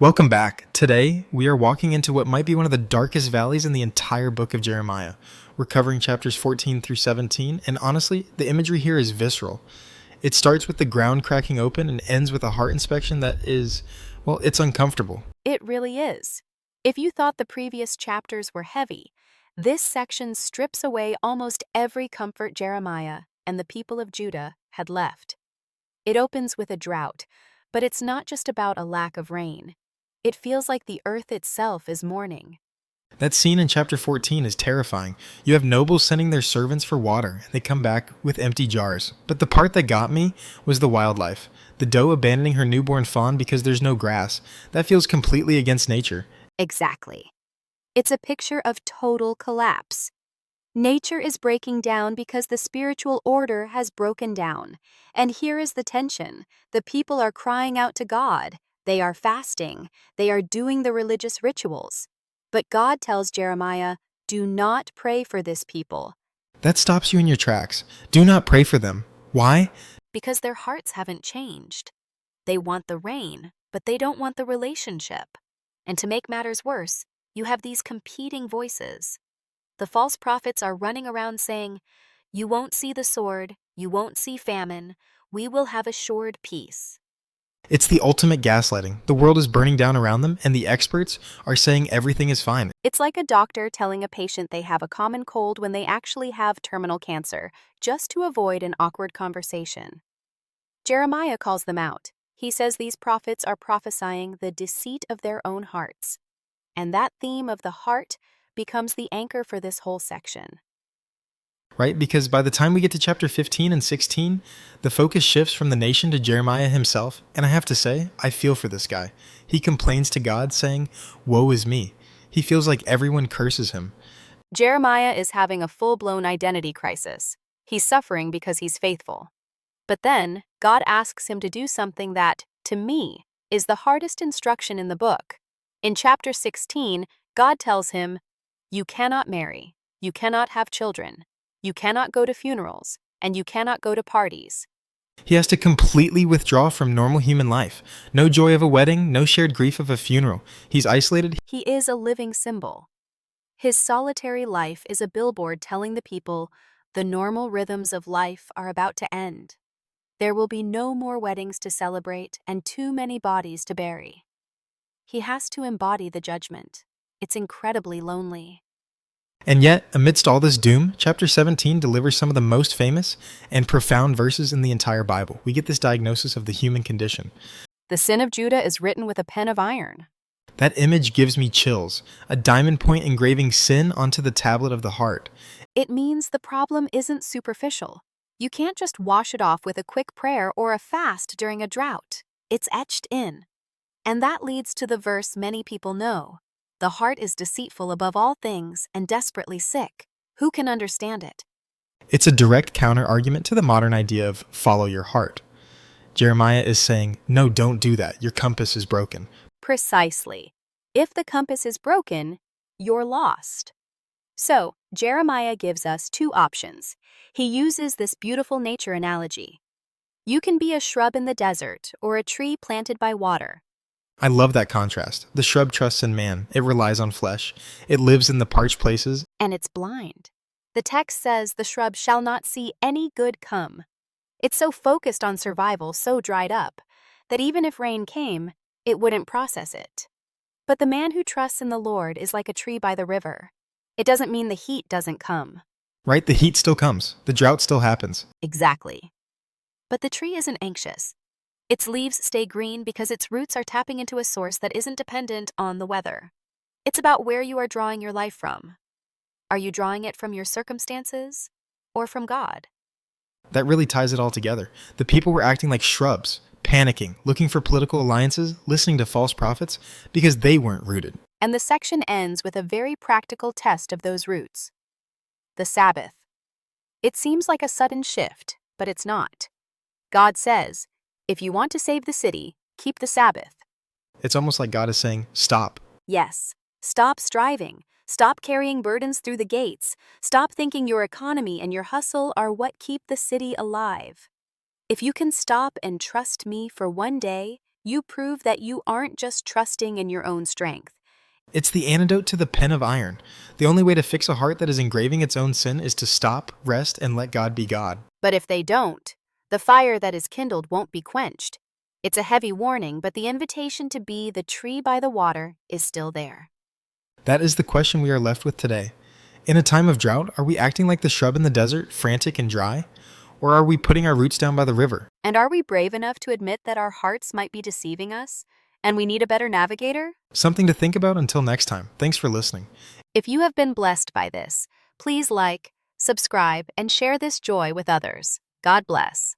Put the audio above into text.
Welcome back. Today, we are walking into what might be one of the darkest valleys in the entire book of Jeremiah. We're covering chapters 14 through 17, and honestly, the imagery here is visceral. It starts with the ground cracking open and ends with a heart inspection that is, well, it's uncomfortable. It really is. If you thought the previous chapters were heavy, this section strips away almost every comfort Jeremiah and the people of Judah had left. It opens with a drought, but it's not just about a lack of rain. It feels like the earth itself is mourning. That scene in chapter 14 is terrifying. You have nobles sending their servants for water, and they come back with empty jars. But the part that got me was the wildlife. The doe abandoning her newborn fawn because there's no grass. That feels completely against nature. Exactly. It's a picture of total collapse. Nature is breaking down because the spiritual order has broken down. And here is the tension. The people are crying out to God. They are fasting. They are doing the religious rituals. But God tells Jeremiah, do not pray for this people. That stops you in your tracks. Do not pray for them. Why? Because their hearts haven't changed. They want the rain, but they don't want the relationship. And to make matters worse, you have these competing voices. The false prophets are running around saying, you won't see the sword, you won't see famine, we will have assured peace. It's the ultimate gaslighting. The world is burning down around them, and the experts are saying everything is fine. It's like a doctor telling a patient they have a common cold when they actually have terminal cancer, just to avoid an awkward conversation. Jeremiah calls them out. He says these prophets are prophesying the deceit of their own hearts. And that theme of the heart becomes the anchor for this whole section. Right? Because by the time we get to chapter 15 and 16, the focus shifts from the nation to Jeremiah himself, and I have to say, I feel for this guy. He complains to God saying, woe is me. He feels like everyone curses him. Jeremiah is having a full-blown identity crisis. He's suffering because he's faithful. But then, God asks him to do something that, to me, is the hardest instruction in the book. In chapter 16, God tells him, you cannot marry, you cannot have children, you cannot go to funerals, and you cannot go to parties. He has to completely withdraw from normal human life. No joy of a wedding, no shared grief of a funeral. He's isolated. He is a living symbol. His solitary life is a billboard telling the people the normal rhythms of life are about to end. There will be no more weddings to celebrate and too many bodies to bury. He has to embody the judgment. It's incredibly lonely. And yet, amidst all this doom, chapter 17 delivers some of the most famous and profound verses in the entire Bible. We get this diagnosis of the human condition. The sin of Judah is written with a pen of iron. That image gives me chills. A diamond point engraving sin onto the tablet of the heart. It means the problem isn't superficial. You can't just wash it off with a quick prayer or a fast during a drought. It's etched in. And that leads to the verse many people know. The heart is deceitful above all things and desperately sick. Who can understand it? It's a direct counter-argument to the modern idea of follow your heart. Jeremiah is saying, no, don't do that. Your compass is broken. Precisely. If the compass is broken, you're lost. So, Jeremiah gives us two options. He uses this beautiful nature analogy. You can be a shrub in the desert or a tree planted by water. I love that contrast. The shrub trusts in man. It relies on flesh. It lives in the parched places. And it's blind. The text says the shrub shall not see any good come. It's so focused on survival, so dried up, that even if rain came, it wouldn't process it. But the man who trusts in the Lord is like a tree by the river. It doesn't mean the heat doesn't come. Right? The heat still comes. The drought still happens. Exactly. But the tree isn't anxious. Its leaves stay green because its roots are tapping into a source that isn't dependent on the weather. It's about where you are drawing your life from. Are you drawing it from your circumstances or from God? That really ties it all together. The people were acting like shrubs, panicking, looking for political alliances, listening to false prophets because they weren't rooted. And the section ends with a very practical test of those roots. The Sabbath. It seems like a sudden shift, but it's not. God says, if you want to save the city, keep the Sabbath. It's almost like God is saying, stop. Yes, stop striving. Stop carrying burdens through the gates. Stop thinking your economy and your hustle are what keep the city alive. If you can stop and trust me for one day, You prove that you aren't just trusting in your own strength. It's the antidote to the pen of iron. The only way to fix a heart that is engraving its own sin is to stop, rest, and let God be God. But if they don't, the fire that is kindled won't be quenched. It's a heavy warning, but the invitation to be the tree by the water is still there. That is the question we are left with today. In a time of drought, are we acting like the shrub in the desert, frantic and dry? Or are we putting our roots down by the river? And are we brave enough to admit that our hearts might be deceiving us, and we need a better navigator? Something to think about until next time. Thanks for listening. If you have been blessed by this, please like, subscribe, and share this joy with others. God bless.